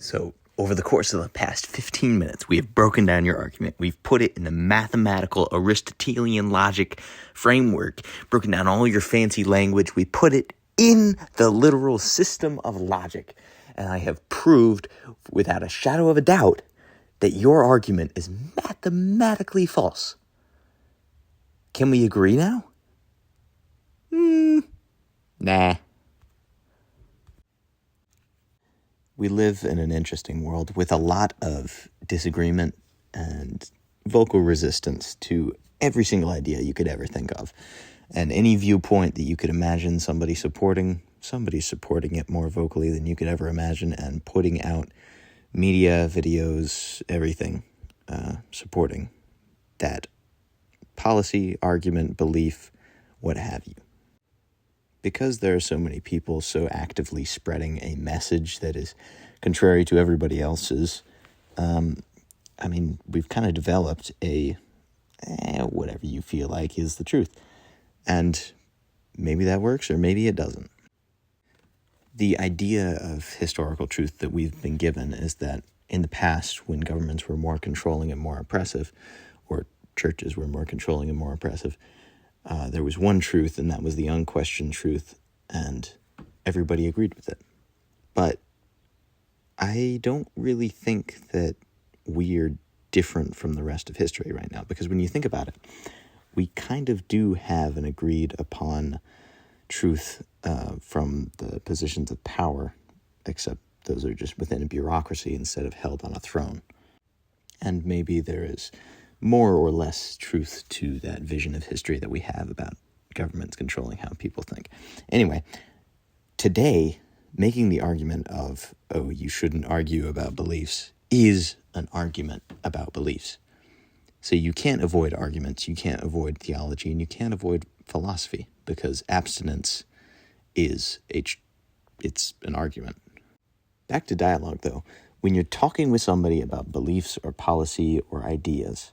So over the course of the past 15 minutes, we have broken down your argument. We've put it in the mathematical Aristotelian logic framework, broken down all your fancy language. We put it in the literal system of logic. And I have proved without a shadow of a doubt that your argument is mathematically false. Can we agree now? Nah. We live in an interesting world with a lot of disagreement and vocal resistance to every single idea you could ever think of. And any viewpoint that you could imagine somebody's supporting it more vocally than you could ever imagine, and putting out media, videos, everything, supporting that policy, argument, belief, what have you. Because there are so many people so actively spreading a message that is contrary to everybody else's, we've kind of developed a whatever you feel like is the truth. And maybe that works or maybe it doesn't. The idea of historical truth that we've been given is that in the past, when governments were more controlling and more oppressive, or churches were more controlling and more oppressive, there was one truth, and that was the unquestioned truth, and everybody agreed with it. But I don't really think that we're different from the rest of history right now, because when you think about it, we kind of do have an agreed upon truth from the positions of power, except those are just within a bureaucracy instead of held on a throne. And maybe there is more or less truth to that vision of history that we have about governments controlling how people think. Anyway, today, making the argument of, you shouldn't argue about beliefs, is an argument about beliefs. So you can't avoid arguments, you can't avoid theology, and you can't avoid philosophy, because abstinence is it's an argument. Back to dialogue, though. When you're talking with somebody about beliefs or policy or ideas,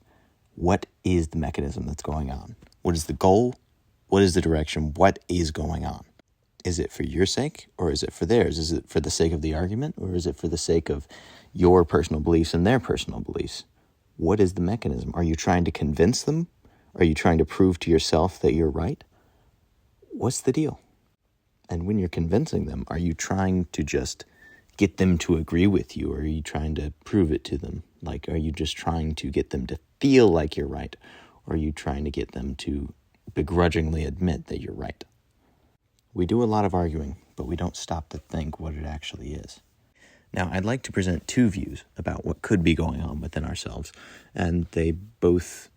what is the mechanism that's going on? What is the goal? What is the direction? What is going on? Is it for your sake or is it for theirs? Is it for the sake of the argument or is it for the sake of your personal beliefs and their personal beliefs? What is the mechanism? Are you trying to convince them? Are you trying to prove to yourself that you're right? What's the deal? And when you're convincing them, are you trying to just get them to agree with you, or are you trying to prove it to them? Like, are you just trying to get them to feel like you're right, or are you trying to get them to begrudgingly admit that you're right? We do a lot of arguing, but we don't stop to think what it actually is. Now, I'd like to present two views about what could be going on within ourselves, and they both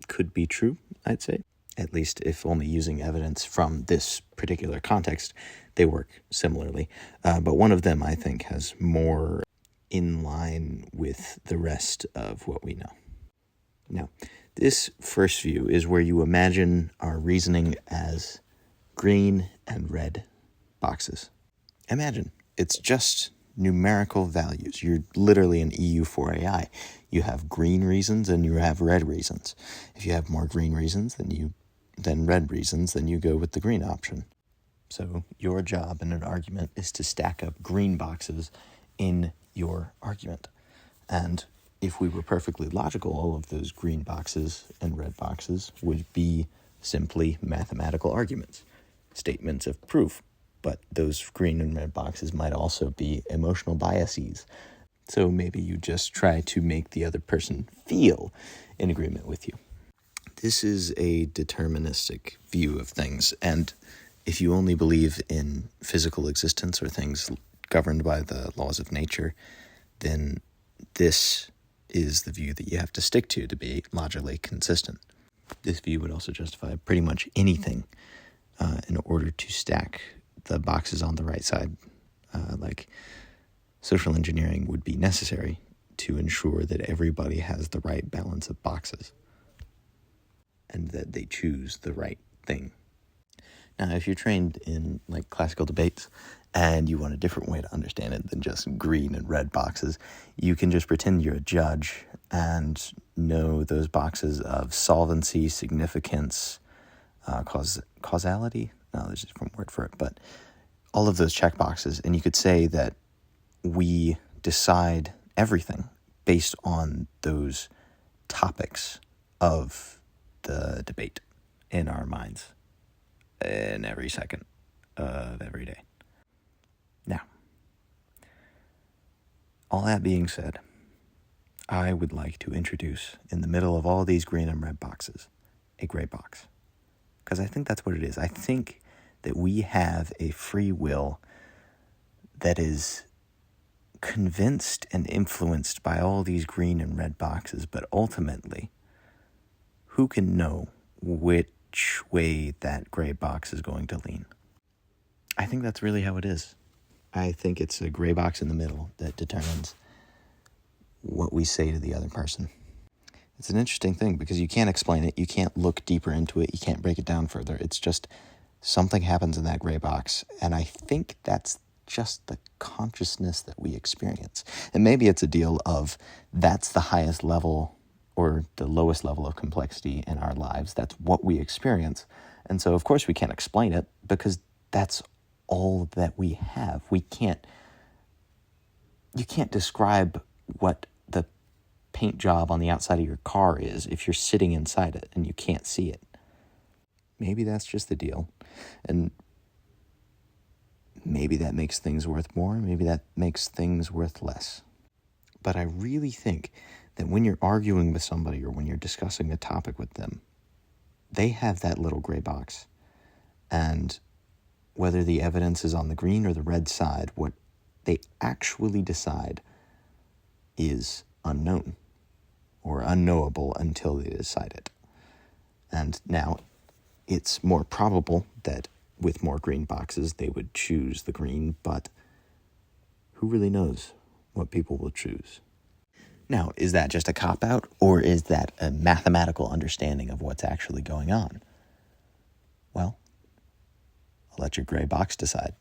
could be true, I'd say. At least if only using evidence from this particular context, they work similarly. But one of them, I think, has more in line with the rest of what we know. Now, this first view is where you imagine our reasoning as green and red boxes. Imagine it's just numerical values. You're literally an EU4AI. You have green reasons and you have red reasons. If you have more green reasons than red reasons, then you go with the green option. So your job in an argument is to stack up green boxes in your argument. And if we were perfectly logical, all of those green boxes and red boxes would be simply mathematical arguments, statements of proof. But those green and red boxes might also be emotional biases. So maybe you just try to make the other person feel in agreement with you. This is a deterministic view of things, and if you only believe in physical existence or things governed by the laws of nature, then this is the view that you have to stick to be logically consistent. This view would also justify pretty much anything in order to stack the boxes on the right side. Like social engineering would be necessary to ensure that everybody has the right balance of boxes and that they choose the right thing. Now, if you're trained in classical debates and you want a different way to understand it than just green and red boxes, you can just pretend you're a judge and know those boxes of solvency, significance, causality. No, there's a different word for it, but all of those check boxes. And you could say that we, decide everything based on those topics of the debate in our minds in every second of every day. Now, all that being said, I would like to introduce, in the middle of all these green and red boxes, a gray box. Because I think that's what it is. I think that we have a free will that is convinced and influenced by all these green and red boxes, but ultimately, who can know which way that gray box is going to lean? I think that's really how it is. I think it's a gray box in the middle that determines what we say to the other person. It's an interesting thing because you can't explain it. You can't look deeper into it. You can't break it down further. It's just something happens in that gray box. And I think that's just the consciousness that we experience. And maybe it's a deal of that's the highest level or the lowest level of complexity in our lives. That's what we experience. And so, of course, we can't explain it because that's all that we have. You can't describe what the paint job on the outside of your car is if you're sitting inside it and you can't see it. Maybe that's just the deal. And maybe that makes things worth more. Maybe that makes things worth less. But I really think that when you're arguing with somebody or when you're discussing a topic with them, they have that little gray box. And whether the evidence is on the green or the red side, what they actually decide is unknown or unknowable until they decide it. And now it's more probable that with more green boxes, they would choose the green, but who really knows what people will choose? Now, is that just a cop-out, or is that a mathematical understanding of what's actually going on? Well, I'll let your gray box decide.